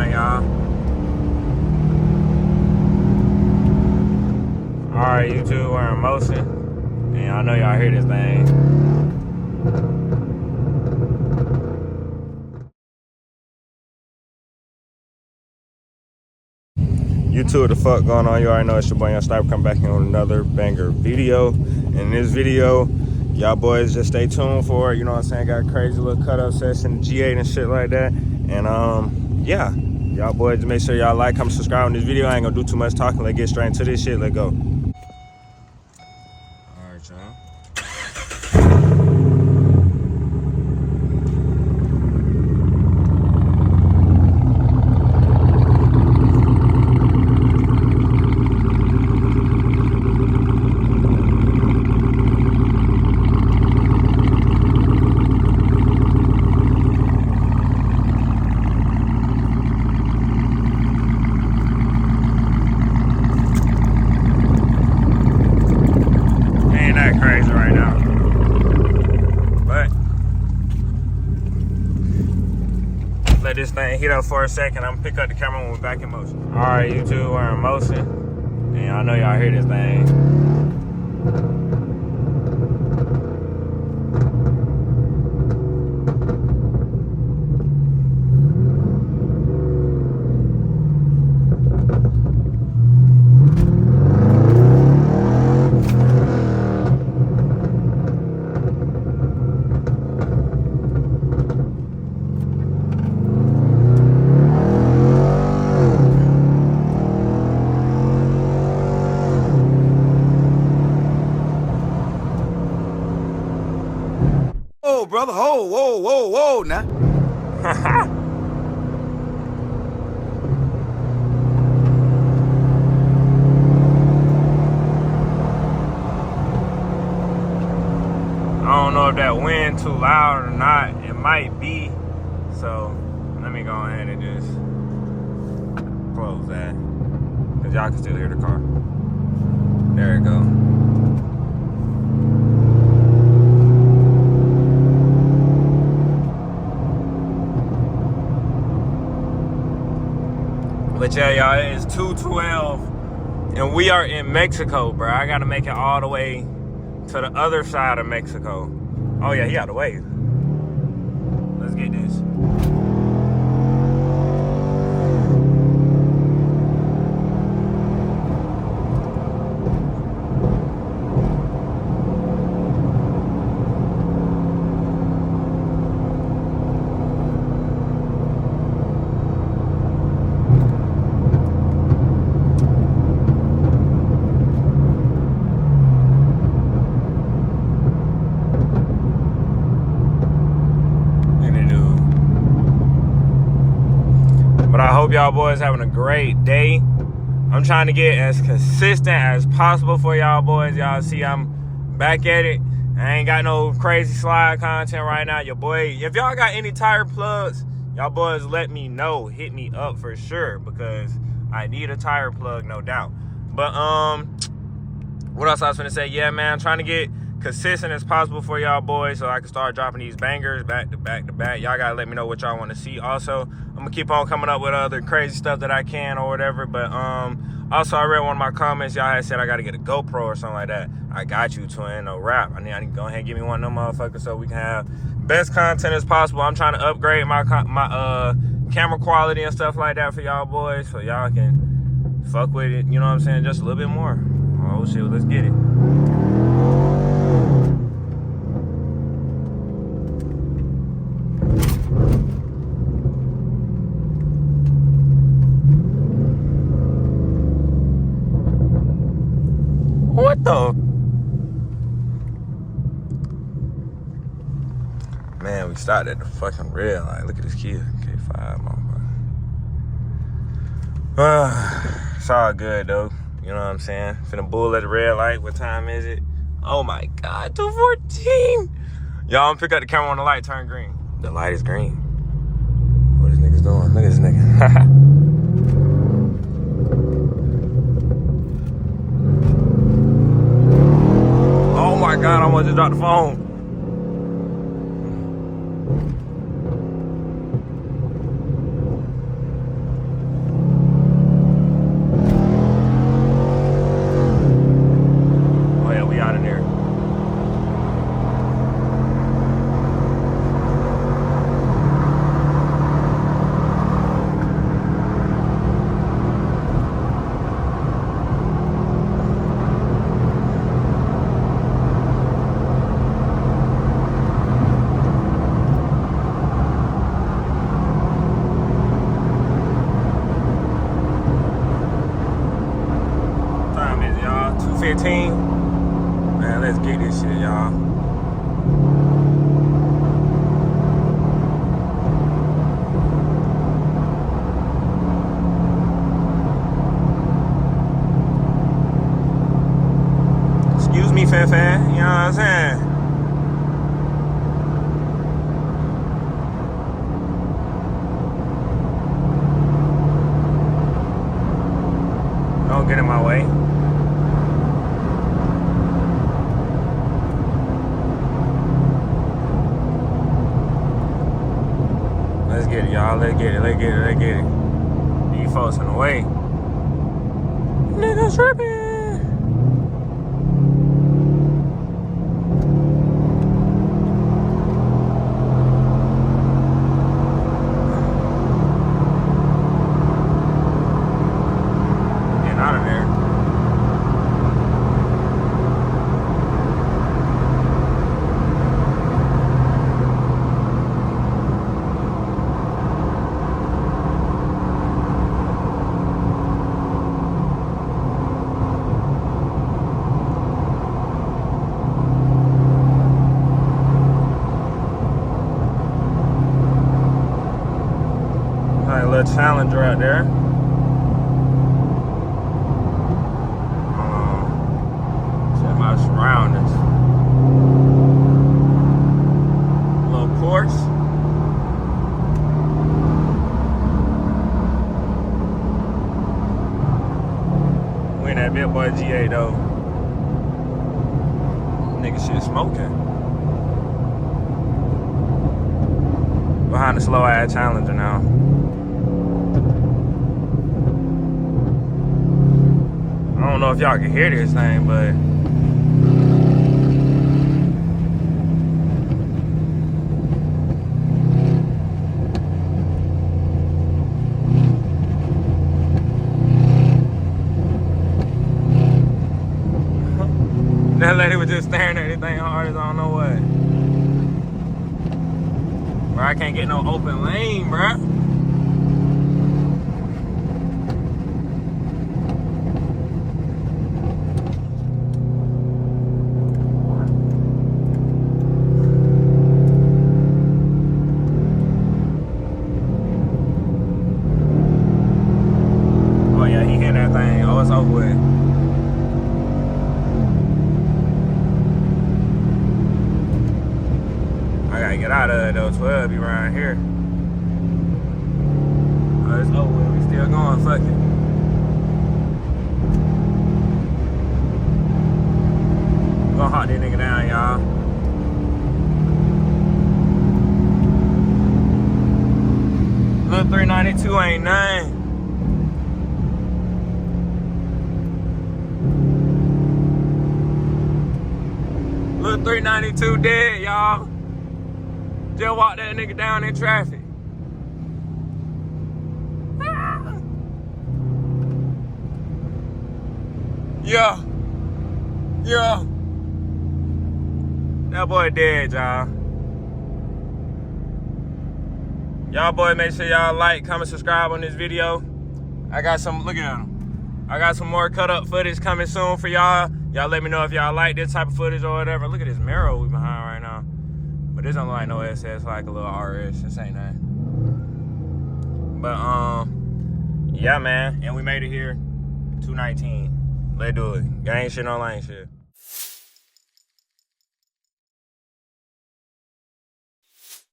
on, y'all? Alright, YouTube, we're in motion. And I know y'all hear this thing. YouTube, what the fuck going on? You already know it's your boy Young Sniper coming back in on another banger video. In this video, y'all boys just stay tuned for it. You know what I'm saying? Got a crazy little cut up session, G8 and shit like that. And yeah, y'all boys make sure y'all like, comment, subscribe on this video. I ain't gonna do too much talking. Let's get straight into this shit. Let's go. Alright, y'all. Crazy right now, but let this thing heat up for a second. I'm gonna pick up the camera when we're back in motion. All right, YouTube, we're in motion, and I know y'all hear this thing. Oh, brother, whoa, now. I don't know if that wind too loud or not. It might be. So let me go ahead and just close that, because y'all can still hear the car. There it go. But yeah, y'all, it is 2:12 and we are in Mexico, bro. I gotta make it all the way to the other side of Mexico. Oh yeah, he out the way. Let's get this. But I hope y'all boys having a great day. I'm trying to get as consistent as possible for y'all boys. Y'all see I'm back at it. I ain't got no crazy slide content right now. Your boy, if y'all got any tire plugs, y'all boys let me know. Hit me up for sure, because I need a tire plug, no doubt. But what else I was finna say? Yeah, man, I'm trying to get consistent as possible for y'all boys so I can start dropping these bangers back to back to back. Y'all gotta let me know what y'all want to see. Also, I'm gonna keep on coming up with other crazy stuff that I can or whatever. But also, I read one of my comments. Y'all had said I gotta get a GoPro or something like that. I got you, twin. No rap. I need to go ahead and give me one of them motherfuckers so we can have best content as possible. I'm trying to upgrade my camera quality and stuff like that for y'all boys, so y'all can fuck with it. You know what I'm saying? Just a little bit more. Oh shit, let's get it. What the? Man, we stopped at the fucking red light. Look at this kid. K5, motherfucker. It's all good, though. You know what I'm saying? Finna bull at the red light. What time is it? Oh, my God. 2:14. Y'all, I'm pick up the camera on the light. Turn green. The light is green. What is niggas doing? Look at this nigga. Oh, my God. I almost just dropped the phone. 215. Man, let's get this shit, y'all. Excuse me, fan, you know what I'm saying? Don't get in my way. Let's get it, y'all. Let's get it. Let's get it. Let's get it. These folks in the way. Niggas tripping. Getting out of there. Like a little challenger out there. Check my surroundings. Little Porsche. We in that big boy G8 though. Nigga shit smoking. Behind the slow ass Challenger now. I don't know if y'all can hear this thing, but that lady was just staring at anything hard as I don't know what. Bro, I can't get no open lane, bro. Oh yeah, he hit that thing. Oh, it's over with. I gotta get out of it though. 12 be around here. Oh, it's over with. We still going. Fuck it. I'm gonna hawk this nigga down, y'all. Little 392 ain't nothing. Little 392 dead, y'all. Just walk that nigga down in traffic. Yeah. Yeah. That boy dead, y'all. Y'all boy, make sure y'all like, comment, subscribe on this video. I got some, look at him. I got some more cut up footage coming soon for y'all. Y'all let me know if y'all like this type of footage or whatever. Look at this mirror we behind right now. But this don't look like no SS, like a little RS. This ain't nothing. But yeah, man. And we made it here. 219. Let's do it. Gang shit on lane shit.